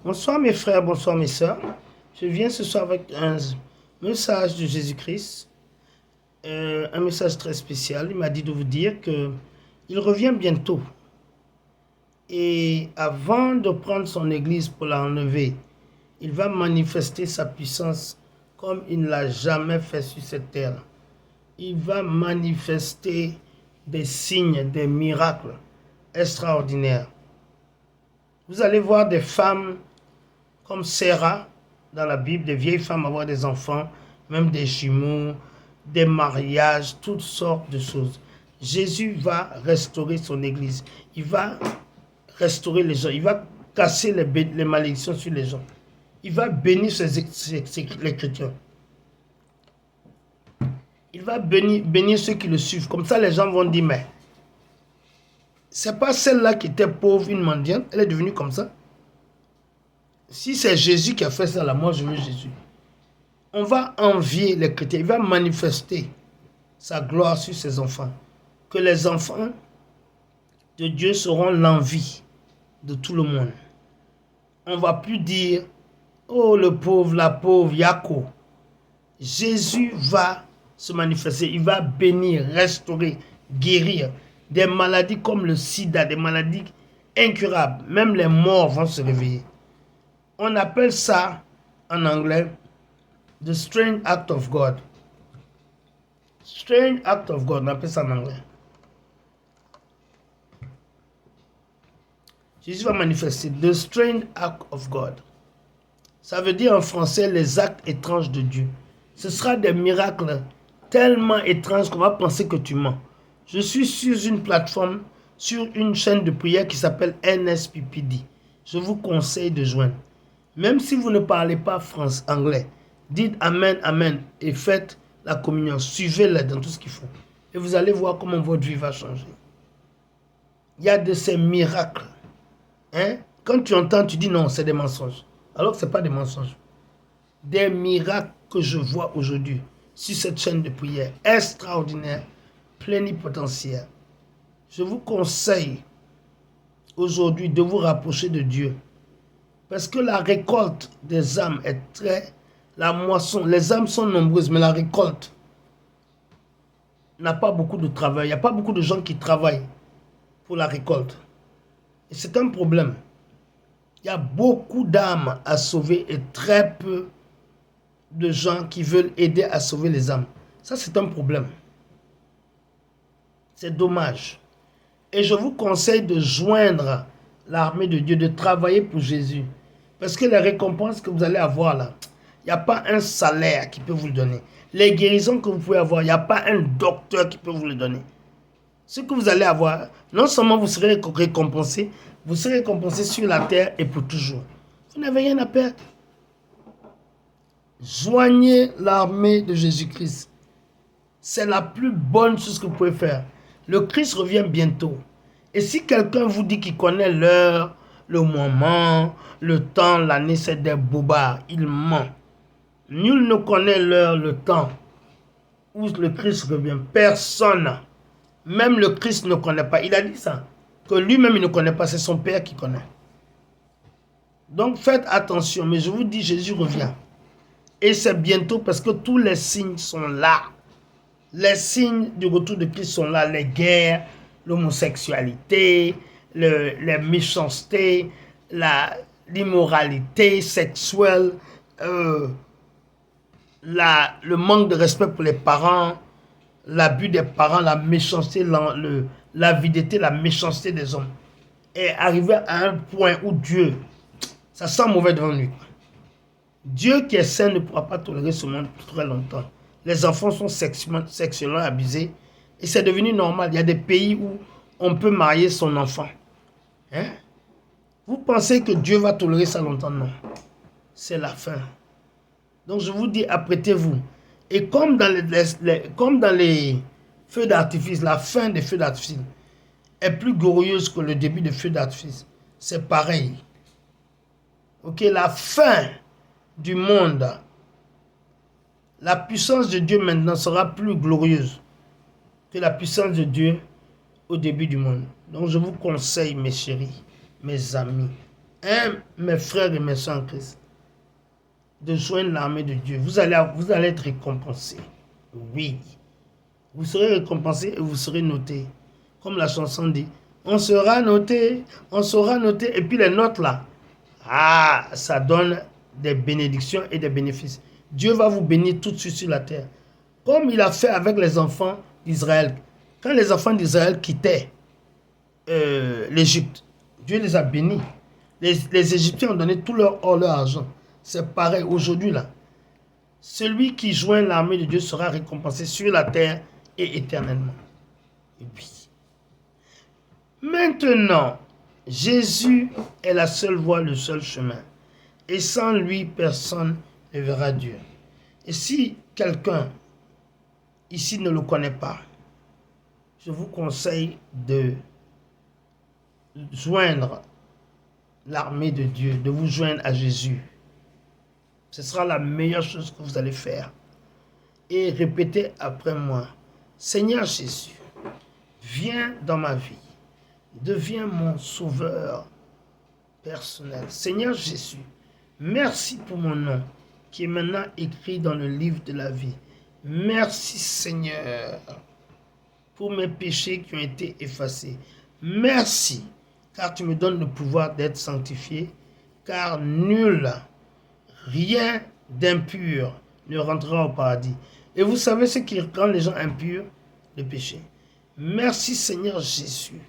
Bonsoir mes frères, bonsoir mes sœurs. Je viens ce soir avec un message de Jésus-Christ, un message très spécial. Il m'a dit de vous dire que il revient bientôt. Et avant de prendre son église pour l'enlever, il va manifester sa puissance comme il ne l'a jamais fait sur cette terre. Il va manifester des signes, des miracles extraordinaires. Vous allez voir des femmes comme Sarah dans la Bible, des vieilles femmes avoir des enfants, même des jumeaux, des mariages, toutes sortes de choses. Jésus va restaurer son église. Il va restaurer les gens. Il va casser les malédictions sur les gens. Il va bénir les chrétiens. Il va bénir ceux qui le suivent. Comme ça, les gens vont dire, mais c'est pas celle-là qui était pauvre, une mendiante, elle est devenue comme ça. Si c'est Jésus qui a fait ça, là, moi je veux Jésus. On va envier les chrétiens. Il va manifester sa gloire sur ses enfants. Que les enfants de Dieu seront l'envie de tout le monde. On ne va plus dire, oh le pauvre, la pauvre, Yako. Jésus va se manifester. Il va bénir, restaurer, guérir des maladies comme le sida, des maladies incurables. Même les morts vont se réveiller. On appelle ça en anglais The Strange Act of God. Strange Act of God, on appelle ça en anglais. Jésus va manifester The Strange Act of God. Ça veut dire en français les actes étranges de Dieu. Ce sera des miracles tellement étranges qu'on va penser que tu mens. Je suis sur une plateforme, sur une chaîne de prière qui s'appelle NSPPD. Je vous conseille de joindre. Même si vous ne parlez pas anglais, dites Amen, Amen et faites la communion. Suivez-les dans tout ce qu'ils font. Et vous allez voir comment votre vie va changer. Il y a de ces miracles. Hein? Quand tu entends, tu dis non, c'est des mensonges. Alors que ce n'est pas des mensonges. Des miracles que je vois aujourd'hui sur cette chaîne de prière extraordinaire, plénipotentiaire. Je vous conseille aujourd'hui de vous rapprocher de Dieu. Parce que la récolte des âmes est la moisson, les âmes sont nombreuses, mais la récolte n'a pas beaucoup de travail. Il n'y a pas beaucoup de gens qui travaillent pour la récolte. Et c'est un problème. Il y a beaucoup d'âmes à sauver et très peu de gens qui veulent aider à sauver les âmes. Ça, c'est un problème. C'est dommage. Et je vous conseille de joindre l'armée de Dieu, de travailler pour Jésus. Parce que les récompenses que vous allez avoir là, il n'y a pas un salaire qui peut vous le donner. Les guérisons que vous pouvez avoir, il n'y a pas un docteur qui peut vous le donner. Ce que vous allez avoir, non seulement vous serez récompensé, vous serez récompensé sur la terre et pour toujours. Vous n'avez rien à perdre. Joignez l'armée de Jésus-Christ. C'est la plus bonne chose que vous pouvez faire. Le Christ revient bientôt. Et si quelqu'un vous dit qu'il connaît l'heure, le moment, le temps, l'année, c'est des bobards. Il ment. Nul ne connaît l'heure, le temps où le Christ revient. Personne. Même le Christ ne connaît pas. Il a dit ça. Que lui-même, il ne connaît pas. C'est son Père qui connaît. Donc, faites attention. Mais je vous dis, Jésus revient. Et c'est bientôt parce que tous les signes sont là. Les signes du retour de Christ sont là. Les guerres, l'homosexualité, les méchancetés, l'immoralité sexuelle, le manque de respect pour les parents, l'abus des parents, la méchanceté, l'avidité, la méchanceté des hommes. Est arrivé à un point où Dieu, ça sent mauvais devant lui. Dieu qui est saint ne pourra pas tolérer ce monde pour très longtemps. Les enfants sont sexuellement abusés et c'est devenu normal. Il y a des pays où on peut marier son enfant. Hein? Vous pensez que Dieu va tolérer ça longtemps? Non. C'est la fin. Donc je vous dis, apprêtez-vous. Et comme dans les feux d'artifice, la fin des feux d'artifice est plus glorieuse que le début des feux d'artifice. C'est pareil. Ok, la fin du monde, la puissance de Dieu maintenant sera plus glorieuse que la puissance de Dieu au début du monde. Donc je vous conseille, mes chéris, mes amis, Hein, mes frères et mes sœurs en Christ, de joindre l'armée de Dieu. Vous allez être récompensés. Oui. Vous serez récompensés et vous serez notés. Comme la chanson dit, on sera noté, on sera noté. Et puis les notes là, ça donne des bénédictions et des bénéfices. Dieu va vous bénir tout de suite sur la terre. Comme il a fait avec les enfants d'Israël. Quand les enfants d'Israël quittaient l'Égypte, Dieu les a bénis. Les Égyptiens ont donné tout leur or, leur argent. C'est pareil aujourd'hui là. Celui qui joint l'armée de Dieu sera récompensé sur la terre et éternellement. Et oui. Maintenant, Jésus est la seule voie, le seul chemin. Et sans lui, personne ne verra Dieu. Et si quelqu'un ici ne le connaît pas, je vous conseille de joindre l'armée de Dieu, de vous joindre à Jésus. Ce sera la meilleure chose que vous allez faire. Et répétez après moi, Seigneur Jésus, viens dans ma vie, deviens mon sauveur personnel. Seigneur Jésus, merci pour mon nom qui est maintenant écrit dans le livre de la vie. Merci Seigneur pour mes péchés qui ont été effacés. Merci car tu me donnes le pouvoir d'être sanctifié, car nul, rien d'impur ne rentrera au paradis. Et vous savez ce qui rend les gens impurs? Le péché. Merci Seigneur Jésus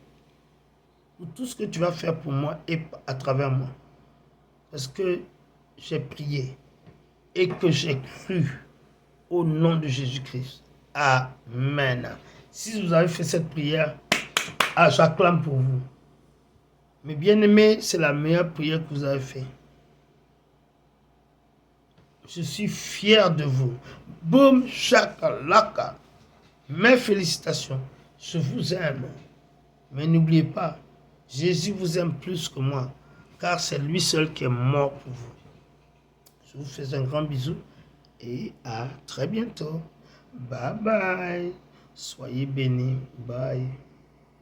pour tout ce que tu vas faire pour moi et à travers moi. Parce que j'ai prié et que j'ai cru au nom de Jésus-Christ. Amen. Si vous avez fait cette prière, j'acclame pour vous. Mes bien-aimés, c'est la meilleure prière que vous avez faite. Je suis fier de vous. Boum, chakalaka. Mes félicitations. Je vous aime. Mais n'oubliez pas, Jésus vous aime plus que moi, car c'est lui seul qui est mort pour vous. Je vous fais un grand bisou et à très bientôt. Bye bye. Soyez bénis. Bye.